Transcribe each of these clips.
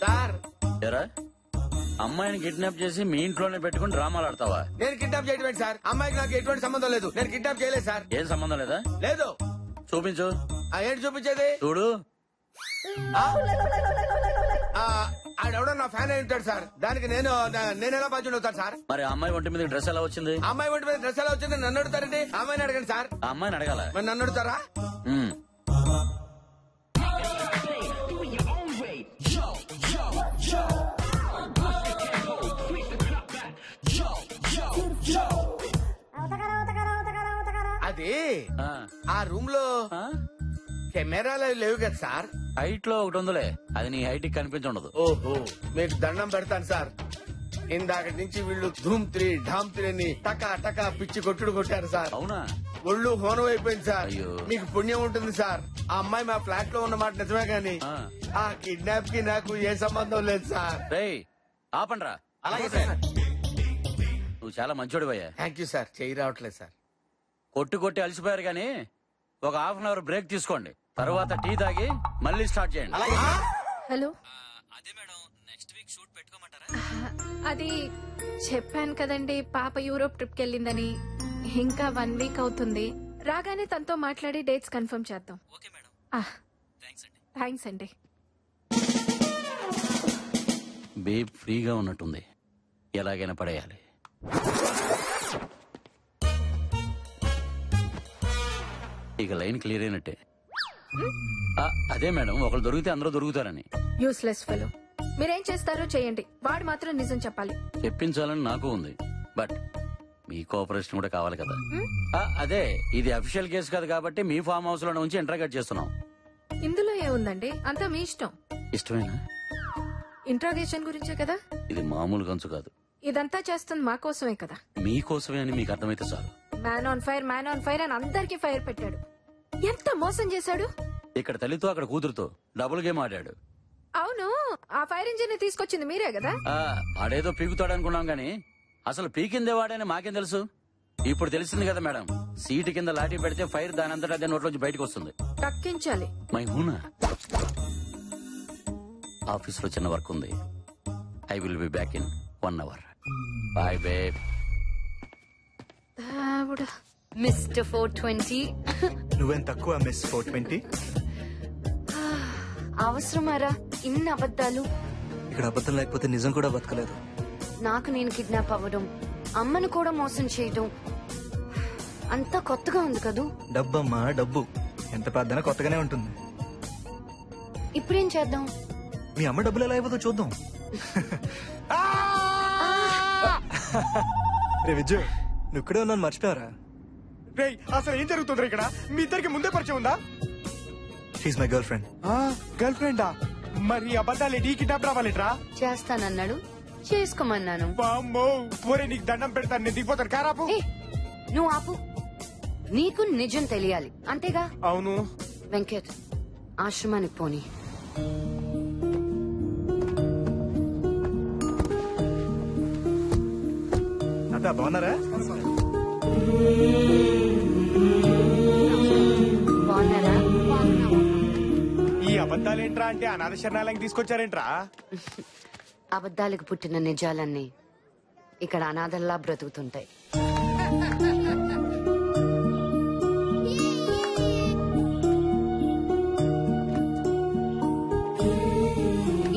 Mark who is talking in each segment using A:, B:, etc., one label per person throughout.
A: Sir
B: ఎరా అమ్మాయిని kidnap చేసి మీ ఇంట్లోనే పెట్టుకుని డ్రామాలు ఆడతావా?
A: నేను కిడ్నాప్ చేయడం సార్. అమ్మాయికి నాకు ఎటువంటి సంబంధం లేదు. నేను కిడ్నాప్ చేయలేదు సార్.
B: ఏం సంబంధం లేదా?
A: లేదు.
B: చూపించు.
A: ఏంటి చూపించేది?
B: చూడు.
A: ఆడెవడో నా ఫ్యాన్ అయి ఉంటాడు సార్. దానికి నేను ఎలా బాధ్యుడు అవుతాను సార్?
B: మరి ఆ అమ్మాయి ఒంటి మీద డ్రెస్ ఎలా వచ్చింది?
A: అమ్మాయి ఒంటి మీద డ్రెస్ ఎలా వచ్చింది నన్ను అడుగుతారండి? అమ్మాయిని అడగండి సార్.
B: ఆ అమ్మాయిని అడగాల.
A: మరి నన్ను అడుగుతారా? అది ఆ రూమ్ లో కెమెరాలు లేవు కదా సార్.
B: హైట్ లో ఒకటి ఉందిలే, అది నీ హైట్ కి కనిపించుండదు.
A: ఓహో, మీకు దండం పెడతాను సార్. ఇందాక నుంచి వీళ్ళు ధూమ్ 3 ఢామ్ 3 అని టకా టకా పిచ్చి కొట్టుడు కొట్టారు సార్.
B: అవునా?
A: ఒళ్ళు హోనం అయిపోయింది సార్.
B: అయ్యో.
A: మీకు పుణ్యం ఉంటుంది సార్. ఆ అమ్మాయి మా ఫ్లాట్ లో ఉన్న మాట నిజమే గానీ ఆ కిడ్నాప్ కి నాకు ఏ సంబంధం లేదు సార్.
B: రేయ్ ఆపండ్రా.
A: అలాగే సార్.
B: నువ్వు చాలా మంచోడివయ్యా.
A: Thank you sir. చెయ్యి రావట్లేదు సార్.
B: కొట్టి కొట్టి అలసిపోయారు గానీ ఒక హాఫ్ అన్ అవర్ బ్రేక్ తీసుకోండి. తర్వాత టీ తాగి మళ్ళీ స్టార్ట్ చేయండి.
C: హలో.
B: అదే మేడం, నెక్స్ట్ వీక్ షూట్ పెట్టుకోమంటారా?
C: అది చెప్పాను కదండి, పాప యూరోప్ ట్రిప్ కి వెళ్ళిందని. ఇంకా 1 వీక్ అవుతుంది. రాగానే తనతో మాట్లాడి డేట్స్ కన్ఫర్మ్ చేద్దాం.
B: Okay madam.
C: థ్యాంక్స్ అండి.
B: బేబ్ ఫ్రీగా ఉన్నట్టుంది, ఎలాగైనా పడేయాలి. ఇక లైన్ క్లియర్ అయినట్టే. అదే మేడం, ఒకరు దొరికితే అందరూ దొరుకుతారని.
C: Useless fellow. మీరేం చేస్తారో చేయండి, వాడు మాత్రం నిజం చెప్పాలి.
B: చెప్పించాలని నాకు ఉంది, బట్ మీ కోఆపరేషన్ కూడా కావాలి కదా. అదే, ఇది అఫీషియల్ కేసు కాదు కాబట్టి మీ ఫామ్ హౌస్ లో ఉంచి ఇంట్రాగేట్ చేస్తున్నాం.
C: ఇందులో ఏముందండి, అంతా మీ ఇష్టం.
B: ఇష్టమేనా?
C: ఇంట్రాగేషన్ గురించే కదా.
B: ఇది మామూలు గంచు కాదు.
C: ఇదంతా చేస్తుంది మా కోసమే కదా.
B: మీకోసమే అని మీకు అర్థమైతే చాలు.
C: మ్యాన్ ఆన్ ఫైర్ అని అందరికి ఫైర్ పెట్టాడు. ఎంత మోసం చేశాడు.
B: ఇక్కడ తల్లితో అక్కడ కూతురుతో డబుల్ గేమ్ ఆడాడు.
C: అవును, ఆ ఫైర్ ఇంజిన్ ని తీసుకొచ్చింది మీరే కదా.
B: ఆడేదో పీకుతాడు అనుకున్నాం గాని అసలు పీకిందే వాడని మాకేం తెలుసు. ఇప్పుడు తెలిసింది కదా మేడం, సీటు కింద లాఠీ పెడితే ఫైర్ దాని అంతటా అదే నోట్లోంచి బయటకు వస్తుంది.
C: తక్కించాలి.
B: మై హూనా. ఆఫీస్ లో చిన్న వర్క్ ఉంది. I will be back in 1 hour. Bye babe.
D: Mister 420.
E: నువ్వేం తక్కువ మిస్ 420.
D: అవసరమారా ఇన్ని అబద్ధాలు?
E: ఇక్కడ అబద్ధం లేకపోతే నిజం కూడా బతకలేదు.
D: నాకు నేను కిడ్నాప్ అవ్వడం, అమ్మను కూడా మోసం చేయడం అంతా కొత్తగా ఉంది కదూ.
E: డబ్బమ్మా డబ్బు, ఎంత పెద్దనా కొత్తగానే ఉంటుంది.
D: ఇప్పుడేం చేద్దాం?
E: మీ అమ్మ డబ్బులు ఎలా అయిపోతుందో చూద్దాం. రే విజయ్, నువ్వు ఇక్కడే ఉన్నాను మర్చిపోయారా?
A: అసలు ఏం జరుగుతుంది ఇక్కడ? మీ ఇద్దరికి ముందే పరిచయం ఉందా?
E: She my girlfriend.
A: గర్ల్ ఫ్రెండా? మరి అబద్ధాలు నీ కిడ్నాప్ రావాలిట్రా?
D: చేస్తానన్నాడు, చేసుకోమన్నాను.
A: ఒరే నీకు దండం పెడతాను, నేను దిగిపోతాను. కారాపు.
D: నువ్వు ఆపు, నీకు నిజం తెలియాలి అంతేగా.
A: అవును.
D: వెంకట్, ఆశ్రమానికి పోని.
E: అదా బాగున్నారా?
D: బాగున్నారా?
A: ఈ అబద్ధాలేంట్రా అంటే అనాథ శరణాలయం తీసుకొచ్చారేంట్రా?
D: అబద్ధాలకు పుట్టిన నిజాలన్నీ ఇక్కడ అనాథల్లా బ్రతుకుతుంటాయి.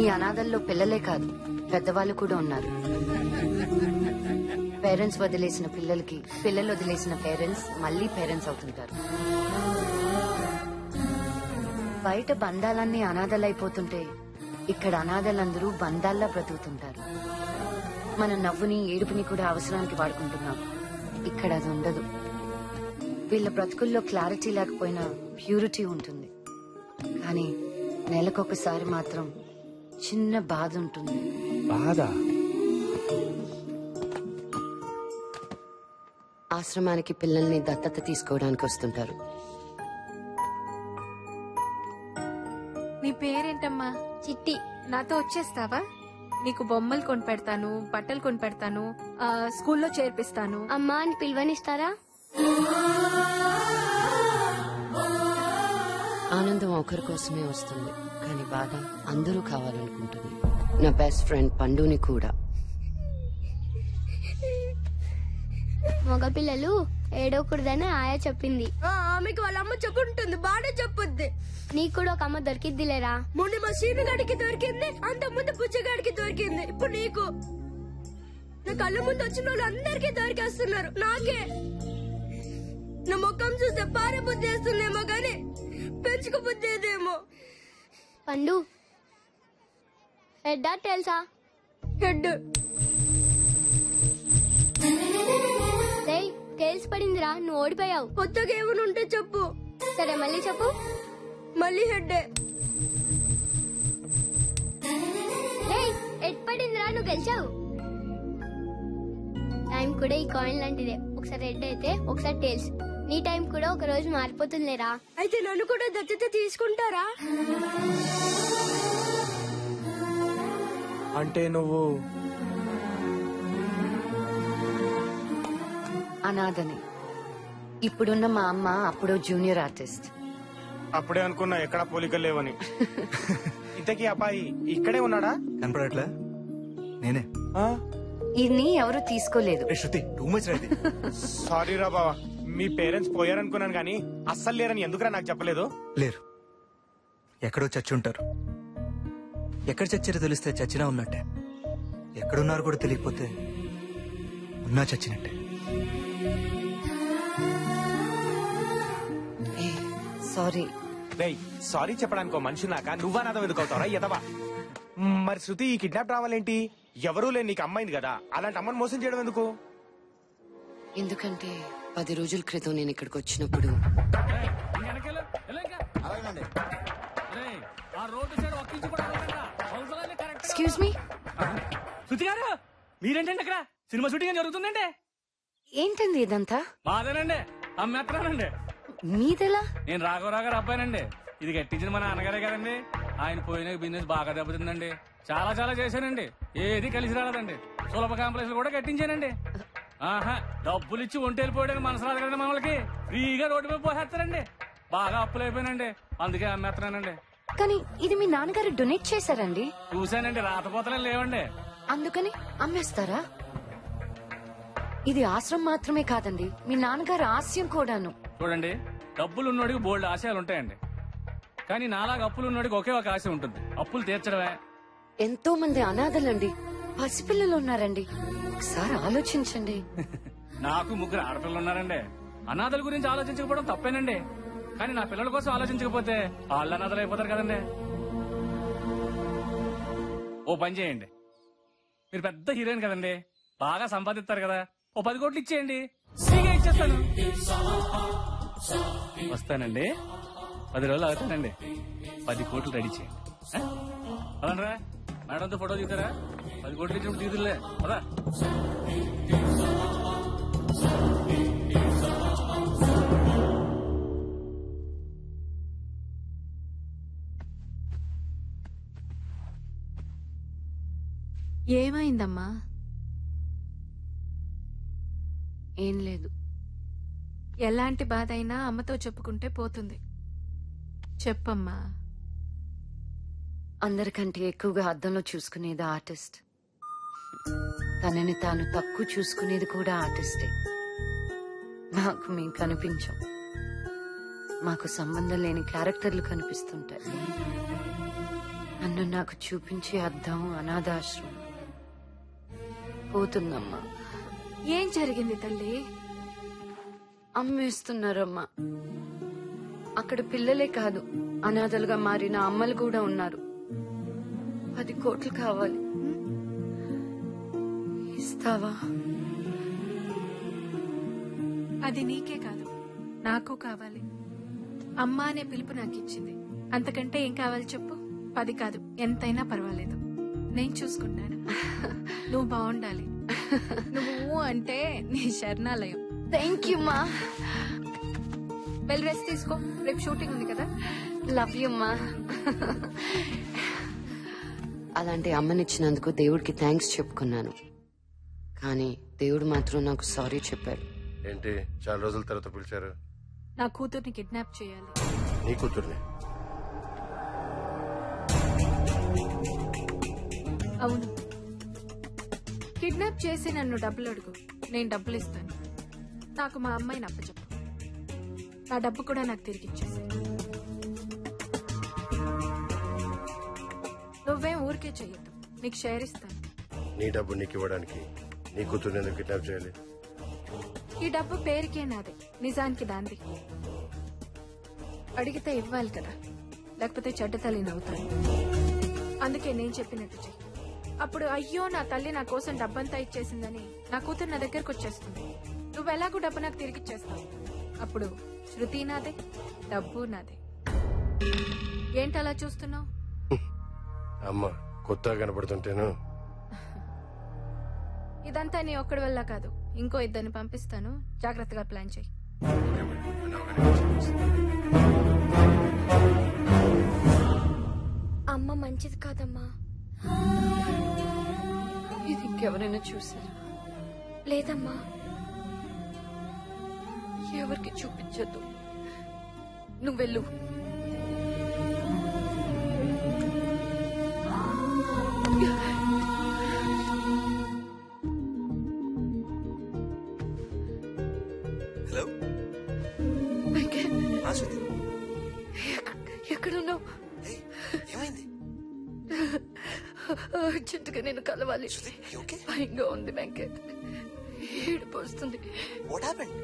D: ఈ అనాథల్లో పిల్లలే కాదు, పెద్దవాళ్ళు కూడా ఉన్నారు. పేరెంట్స్ వదిలేసిన పిల్లలకి, పిల్లలు వదిలేసిన పేరెంట్స్ మళ్ళీ పేరెంట్స్ అవుతుంటారు. బయట బంధాలన్నీ అనాథలైపోతుంటే ఇక్కడ అనాథలందరూ బంధాల్లా బ్రతుకుతుంటారు. మన నవ్వుని, ఏడుపుని కూడా అవసరానికి వాడుకుంటున్నాం. ఇక్కడ అది ఉండదు. వీళ్ళ బ్రతుకుల్లో క్లారిటీ లేకపోయినా ప్యూరిటీ ఉంటుంది. కానీ నెలకొకసారి మాత్రం చిన్న బాధ ఉంటుంది.
A: బాధ?
D: ఆశ్రమానికి పిల్లల్ని దత్తత తీసుకోవడానికి వస్తుంటారు.
C: నీ పేరేంటమ్మా?
F: చిట్టి.
C: నాతో వచ్చేస్తావా? నీకు బొమ్మలు కొని పెడతాను, బట్టలు కొని పెడతాను, స్కూల్లో చేర్పిస్తాను.
F: అమ్మా అని పిలువనిస్తారా?
D: ఆ ఆనందం ఒకరి కోసమే వస్తుంది, కానీ బాధ అందరూ కావాలనుకుంటుంది. నా బెస్ట్ ఫ్రెండ్ పండుని కూడా.
F: మగపిల్లలు ఏడవకూడదని ఆయా చెప్పింది.
G: ఆమెకి వాళ్ళ అమ్మ చెప్పుంటుంది, బాగా చెప్పుద్ది.
F: నీకు కూడా ఒక అమ్మ దొరికిద్దిలేరా.
G: మొన్న మా సీనుగాడికి దొరికింది, అంత ముందు పుచ్చగాడికి దొరికింది, ఇప్పుడు నీకు. నా కళ్ళ ముందు వచ్చిన వాళ్ళు అందరికీ దొరికేస్తున్నారు, నాకే. నా ముఖం చూస్తే పార బుద్ధి వేస్తుందేమో గాని పెంచుకు బుద్ధి ఏదేమో.
F: పండు హెడ్ తెలుసా?
G: హెడ్.
F: టేల్స్ పడిందిరా, నువ్వు ఓడిపోయావు.
G: కొత్తగా ఏమైనా ఉంటే చెప్పు.
F: సరే మళ్ళీ చెప్పు.
G: మళ్ళీ హెడ్డే.
F: హెడ్ పడిందిరా, నువ్వు గెలిచావు. టైం కూడా ఈ కాయిన్ లాంటిదే, ఒకసారి హెడ్ అయితే ఒకసారి టేల్స్. నీ టైం కూడా ఒక రోజు మారిపోతుందిలేరా.
G: అయితే నన్ను కూడా దత్తత తీసుకుంటారా?
H: అంటే నువ్వు
D: అనాథని. ఇప్పుడున్న మా అమ్మ అప్పుడు జూనియర్ ఆర్టిస్ట్.
H: అప్పుడే అనుకున్నా ఎక్కడా పోలికలు లేవని. ఇంతకీ అబ్బాయి ఇక్కడే ఉన్నాడా?
E: కనపడట్లే? నేనే.
D: ఈయన్ని ఎవరు తీసుకోలేదు.
E: ఏ శృతి, టూ మచ్ రైతే.
H: సారీ రా బావా, మీ పేరెంట్స్ పోయారనుకున్నాను కానీ అస్సలు లేరని ఎందుకురా నాకు చెప్పలేదు?
E: లేరు, ఎక్కడో చచ్చి ఉంటారు. ఎక్కడ చచ్చారో తెలిస్తే చచ్చినా ఉన్నట్టే, ఎక్కడున్నారు కూడా తెలియకపోతే ఉన్నా చచ్చినట్టే.
D: సారీ.
H: రేయ్, సారీ చెప్పడానికి మనిషి నాక నువ్వా నాదం ఎదుకవుతావరా ఎదవా? మరి శృతి ఈ కిడ్నాప్ రావాలేంటి? ఎవరూ లేని నీకు అమ్మాయింది కదా, అలాంటి అమ్మని మోసం చేయడం ఎందుకు?
D: ఎందుకంటే 10 రోజుల క్రితం నేను ఇక్కడికి వచ్చినప్పుడు ఎక్స్క్యూజ్ మీ.
B: శృతి గారు, మీరేంటండి అక్కడ? సినిమా షూటింగ్ జరుగుతుందండి.
D: ఏంటండి ఇదంతా?
B: మాదేనండి, అమ్మేస్తున్నానండి.
D: మీదెలా?
B: నేను రాఘవరావు గారు అబ్బాయినండి. ఇది కట్టించిన మా నాన్నగారే కదండి. ఆయన పోయిన బిజినెస్ బాగా దెబ్బతిందండి. చాలా చాలా చేశానండి, ఏది కలిసి రాలేదండి. సులభ కాంప్లెక్స్ కూడా కట్టించానండి. ఆహా, డబ్బులు ఇచ్చి ఒంటి వెళ్ళిపోయడానికి మనసు రాదు కదండి మనకి. ఫ్రీగా రోడ్డు మీద పోసేస్తారండి. బాగా అప్పులు అయిపోయినండి, అందుకే అమ్మేస్తున్నానండి.
D: కానీ ఇది మీ నాన్నగారు డొనేట్ చేశారండి.
B: చూశానండి, రాతపోతలే లేవండి.
D: అందుకని అమ్మేస్తారా? ఇది ఆశ్రమం మాత్రమే కాదండి, మీ నాన్నగారు ఆశయం కూడాను.
B: చూడండి, డబ్బులు ఉన్నోడికి బోల్డ్ ఆశయాలు ఉంటాయండి. కానీ నాలాగా అప్పులు ఉన్నోడికి ఒకే ఒక ఆశ ఉంటుంది, అప్పులు తీర్చడమే.
D: ఎంతో మంది అనాథలండి, పసిపిల్లలు ఉన్నారండి. ఒకసారి ఆలోచించండి.
B: నాకు 3 ఆడపిల్లలు ఉన్నారండి. అనాథల గురించి ఆలోచించకపోవడం తప్పేనండి. కానీ నా పిల్లల కోసం ఆలోచించకపోతే వాళ్ళు అనాథలు అయిపోతారు కదండి. ఓ పని చేయండి, మీరు పెద్ద హీరోయిన్ కదండి, బాగా సంపాదిస్తారు కదా, ఓ 10 కోట్లు ఇచ్చేయండి, ఫ్రీగా ఇచ్చేస్తాను. వస్తానండి, 10 రోజులు అవుతానండి. 10 కోట్లు రెడీ చేయండి. అలానరా మేడంతో ఫోటో తీసారా? 10 కోట్లు ఇచ్చినప్పుడు తీదులే కదా.
C: ఏమైందమ్మా?
D: ఏం లేదు.
C: ఎలాంటి బాధ అయినా అమ్మతో చెప్పుకుంటే పోతుంది. చెప్పమ్మా.
D: అందరికంటే ఎక్కువగా అద్దంలో చూసుకునేది ఆర్టిస్ట్. తనని తాను తక్కువ చూసుకునేది కూడా ఆర్టిస్టే. నాకు మేం కనిపించాం, మాకు సంబంధం లేని క్యారెక్టర్లు కనిపిస్తుంటాయి. నన్ను నాకు చూపించే అద్దం అనాథాశ్రమం. పోతుందమ్మా.
C: ఏం జరిగింది తల్లి?
D: అమ్మేస్తున్నారమ్మా. అక్కడ పిల్లలే కాదు, అనాథలుగా మారిన అమ్మలు కూడా ఉన్నారు. 10 కోట్లు కావాలి, ఇస్తావా?
C: అది నీకే కాదు, నాకు కావాలి. అమ్మా అనే పిలుపు నాకు ఇచ్చింది, అంతకంటే ఏం కావాలి చెప్పు? 10 కాదు, ఎంతైనా పర్వాలేదు, నేను చూసుకుంటాను. నువ్వు బాగుండాలి. నువ్వు అంటే నీ శరణాలయం.
D: థ్యాంక్ యూ మా.
C: వెల్ రెస్ట్ తీసుకో, రేపు షూటింగ్ ఉంది కదా.
D: లవ్ యూ మా. అలాంటి అమ్మనిచ్చినందుకు దేవుడికి థ్యాంక్స్ చెప్పుకున్నాను, కానీ దేవుడు మాత్రం నాకు సారీ చెప్పారు.
A: ఏంటి చాలా రోజుల తర్వాత పిలిచారు?
C: నా కూతుర్ని కిడ్నాప్ చేయాలి.
A: నీ కూతుర్ని?
C: అవును. కిడ్నాప్ చేసి నన్ను డబ్బులు అడుగు, నేను డబ్బులు ఇస్తాను. నాకు మా అమ్మాయిని అప్పచెప్పు. ఆ డబ్బు కూడా నాకు తిరిగి ఇచ్చేసి. నువ్వేం ఊరికే చెయ్యొద్దు, నీకు షేర్ ఇస్తాను.
A: నీ డబ్బు నీకు ఇవ్వడానికి నీ కూతురు ఎందుకు కిడ్నాప్ చేయాలి?
C: ఈ డబ్బు పేరుకే నాదే, నిజానికి దాంది. అడిగితే ఇవ్వాలి కదా, లేకపోతే చెడ్డ తల్లిని అవుతాను. అందుకే నేను చెప్పినట్టు చెయ్యి. అప్పుడు అయ్యో నా తల్లి నా కోసం డబ్బంతా ఇచ్చేసిందని నా కూతురు నా దగ్గరకు వచ్చేస్తుంది. నువ్వు ఎలాగూ డబ్బు నాకు తిరిగిచ్చేస్తావు. అప్పుడు శృతి నాదే, డబ్బు నాదే. ఏంటలా చూస్తున్నావు?
A: అమ్మ కొత్తగా కనపడుతుంటేను.
C: ఇదంతా నీ ఒక్కడి వల్ల కాదు, ఇంకో ఇద్దరిని పంపిస్తాను. జాగ్రత్తగా ప్లాన్ చెయ్యి.
G: అమ్మ మంచిది కాదమ్మా.
D: ఇది ఇంకెవరైనా చూసారా?
G: లేదమ్మా.
D: ఎవరికి చూపించద్దు. నువ్వు వెళ్ళు.
E: హలో,
D: వెంకట్,
E: శృతి,
D: ఎక్కడున్నావు?
E: ఏమైంది?
D: అర్జెంటుగా నేను కలవాలి. భయంగా ఉంది వెంకట్, ఏడుపు వస్తుంది.
E: What happened?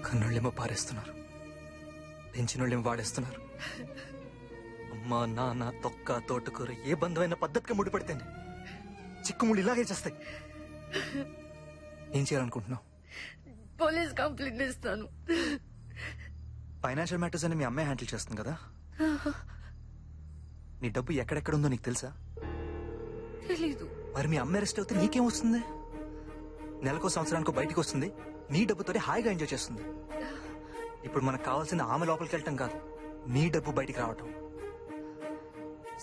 E: కన్నోళ్ళేమో పారేస్తున్నారు, పెంచినోళ్ళేమో వాడేస్తున్నారు. అమ్మా నాన్న తొక్క తోటకూర ఏ బంధమైన పద్ధతిగా ముడిపడితేనే చిక్కుముళ్ళు ఇలాగే చేస్తాయి. ఏం చేయాలనుకుంటున్నావు?
D: పోలీస్ కంప్లైంట్ ఇస్తాను.
E: ఫైనాన్షియల్ మ్యాటర్స్ అని మీ అమ్మాయి హ్యాండిల్ చేస్తుంది కదా. నీ డబ్బు ఎక్కడెక్కడుందో నీకు తెలుసా?
D: తెలీదు.
E: మరి మీ అమ్మాయి అరెస్ట్ అవుతే నీకేం వస్తుంది? నెలకో సంవత్సరానికో బయటికి వస్తుంది, నీ డబ్బుతోనే హాయిగా ఎంజాయ్ చేస్తుంది. ఇప్పుడు మనకు కావాల్సింది ఆమె లోపలికి వెళ్ళటం కాదు, నీ డబ్బు బయటికి రావటం.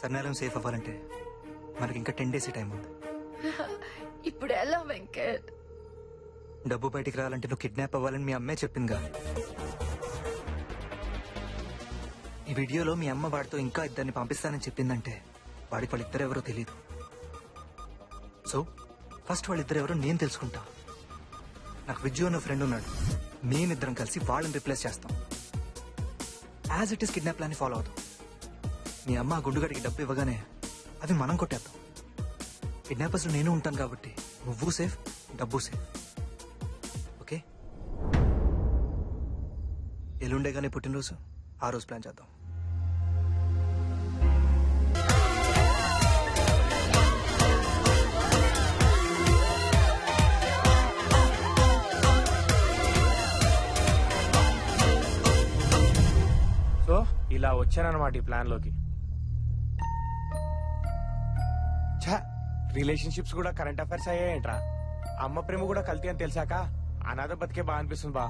E: సర్నేలం సేఫ్ అవ్వాలంటే మనకి ఇంకా 10 days టైం ఉంది.
D: ఇప్పుడు ఎలా వెంకట్?
E: డబ్బు బయటికి రావాలంటే నువ్వు కిడ్నాప్ అవ్వాలని మీ అమ్మే చెప్పిందిగా. ఈ వీడియోలో మీ అమ్మ వాడితో ఇంకా ఇద్దరిని పంపిస్తానని చెప్పిందంటే వాడికి వాళ్ళిద్దరెవరో తెలియదు. సో ఫస్ట్ వాళ్ళిద్దరెవరో నేను తెలుసుకుంటా. నాకు విజ్జు అన్న ఫ్రెండ్ ఉన్నాడు, మేమిద్దరం కలిసి వాళ్ళని రిప్లేస్ చేస్తాం. As it is kidnap plan follow అవుతాం. మీ అమ్మ ఆ గుండుగడికి డబ్బు ఇవ్వగానే అవి మనం కొట్టేద్దాం. కిడ్నాపర్స్ నేను ఉంటాను కాబట్టి నువ్వు సేఫ్, డబ్బు సేఫ్. ఓకే, ఎల్లుండేగానే పుట్టినరోజు, ఆ రోజు ప్లాన్ చేద్దాం.
H: సో ఇలా వచ్చానన్నమాట ఈ ప్లాన్ లోకి. రిలేషన్షిప్స్ కూడా కరెంట్ అఫైర్స్ అయ్యాయంట్రా. అమ్మ ప్రేమ కూడా కల్తీ అని తెలిసాక అనాథ బతికే బా అనిపిస్తుంది బా.